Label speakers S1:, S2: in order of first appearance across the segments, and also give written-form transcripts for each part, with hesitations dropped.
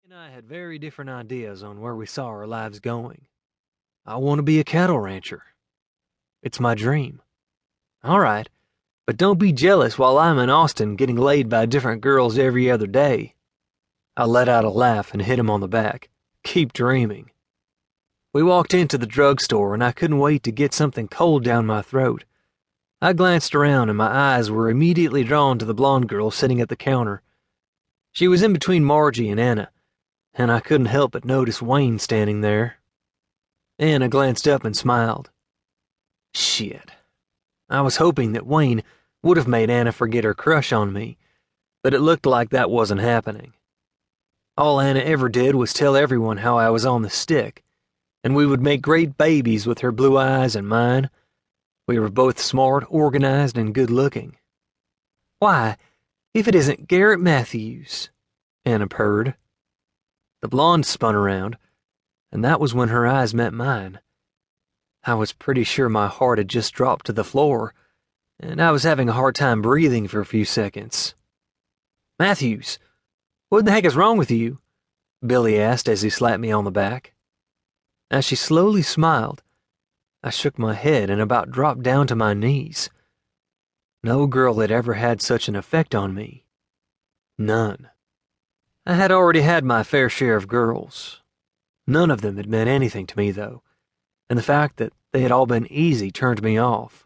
S1: And I had very different ideas on where we saw our lives going. I want to be a cattle rancher. It's my dream. All right, but don't be jealous while I'm in Austin getting laid by different girls every other day. I let out a laugh and hit him on the back. Keep dreaming. We walked into the drugstore and I couldn't wait to get something cold down my throat. I glanced around and my eyes were immediately drawn to the blonde girl sitting at the counter. She was in between Margie and Anna, and I couldn't help but notice Wayne standing there. Anna glanced up and smiled. Shit. I was hoping that Wayne would have made Anna forget her crush on me, but it looked like that wasn't happening. All Anna ever did was tell everyone how I was on the stick, and we would make great babies with her blue eyes and mine. We were both smart, organized, and good-looking. Why, if it isn't Garrett Mathews, Anna purred. The blonde spun around, and that was when her eyes met mine. I was pretty sure my heart had just dropped to the floor, and I was having a hard time breathing for a few seconds. Mathews, what the heck is wrong with you? Billy asked as he slapped me on the back. As she slowly smiled, I shook my head and about dropped down to my knees. No girl had ever had such an effect on me. None. I had already had my fair share of girls. None of them had meant anything to me, though, and the fact that they had all been easy turned me off.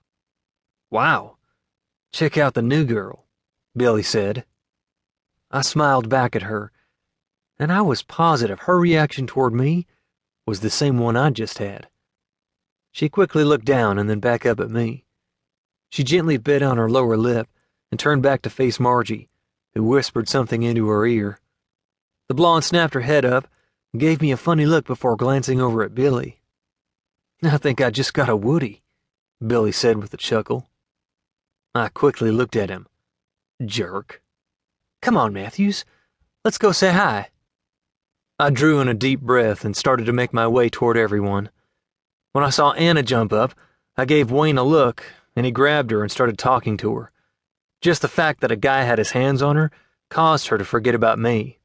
S1: Wow, check out the new girl, Billy said. I smiled back at her, and I was positive her reaction toward me was the same one I'd just had. She quickly looked down and then back up at me. She gently bit on her lower lip and turned back to face Margie, who whispered something into her ear. The blonde snapped her head up and gave me a funny look before glancing over at Billy. I think I just got a Woody, Billy said with a chuckle. I quickly looked at him. Jerk. Come on, Mathews. Let's go say hi. I drew in a deep breath and started to make my way toward everyone. When I saw Anna jump up, I gave Wayne a look, and he grabbed her and started talking to her. Just the fact that a guy had his hands on her caused her to forget about me.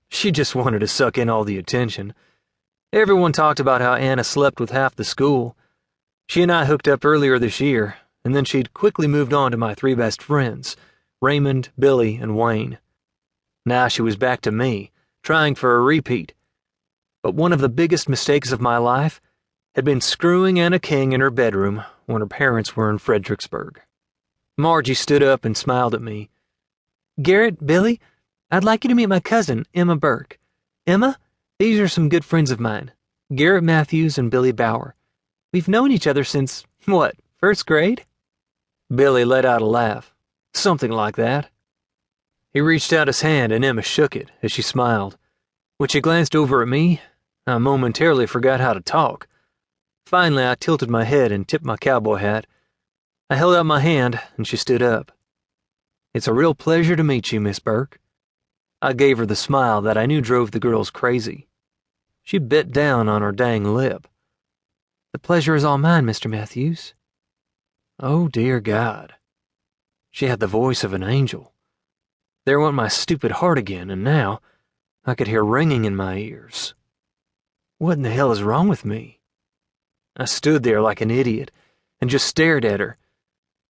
S1: She just wanted to suck in all the attention. Everyone talked about how Anna slept with half the school. She and I hooked up earlier this year, and then she'd quickly moved on to my three best friends, Raymond, Billy, and Wayne. Now she was back to me, trying for a repeat. But one of the biggest mistakes of my life had been screwing Anna King in her bedroom when her parents were in Fredericksburg. Margie stood up and smiled at me. Garrett, Billy, I'd like you to meet my cousin, Emma Birk. Emma, these are some good friends of mine, Garrett Mathews and Billy Bauer. We've known each other since, first grade? Billy let out a laugh. Something like that. He reached out his hand and Emma shook it as she smiled. When she glanced over at me, I momentarily forgot how to talk. Finally, I tilted my head and tipped my cowboy hat. I held out my hand and she stood up. It's a real pleasure to meet you, Miss Birk. I gave her the smile that I knew drove the girls crazy. She bit down on her dang lip. The pleasure is all mine, Mr. Mathews. Oh, dear God. She had the voice of an angel. There went my stupid heart again, and now I could hear ringing in my ears. What in the hell is wrong with me? I stood there like an idiot and just stared at her.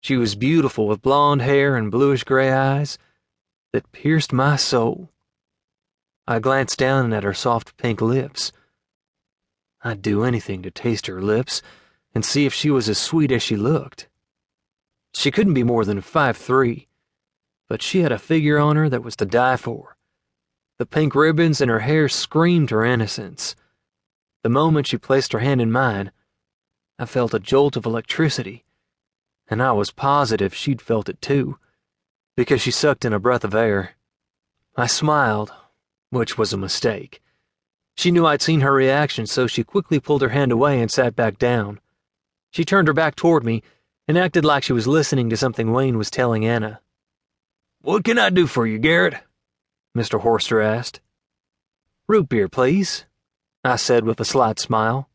S1: She was beautiful with blonde hair and bluish-gray eyes that pierced my soul. I glanced down at her soft pink lips. I'd do anything to taste her lips and see if she was as sweet as she looked. She couldn't be more than 5'3", but she had a figure on her that was to die for. The pink ribbons in her hair screamed her innocence. The moment she placed her hand in mine, I felt a jolt of electricity, and I was positive she'd felt it too, because she sucked in a breath of air. I smiled, which was a mistake. She knew I'd seen her reaction, so she quickly pulled her hand away and sat back down. She turned her back toward me and acted like she was listening to something Wayne was telling Anna. What can I do for you, Garrett? Mr. Horster asked. Root beer, please, I said with a slight smile.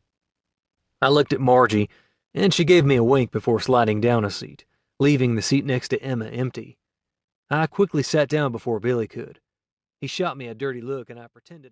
S1: I looked at Margie, and she gave me a wink before sliding down a seat, leaving the seat next to Emma empty. I quickly sat down before Billy could. He shot me a dirty look, and I pretended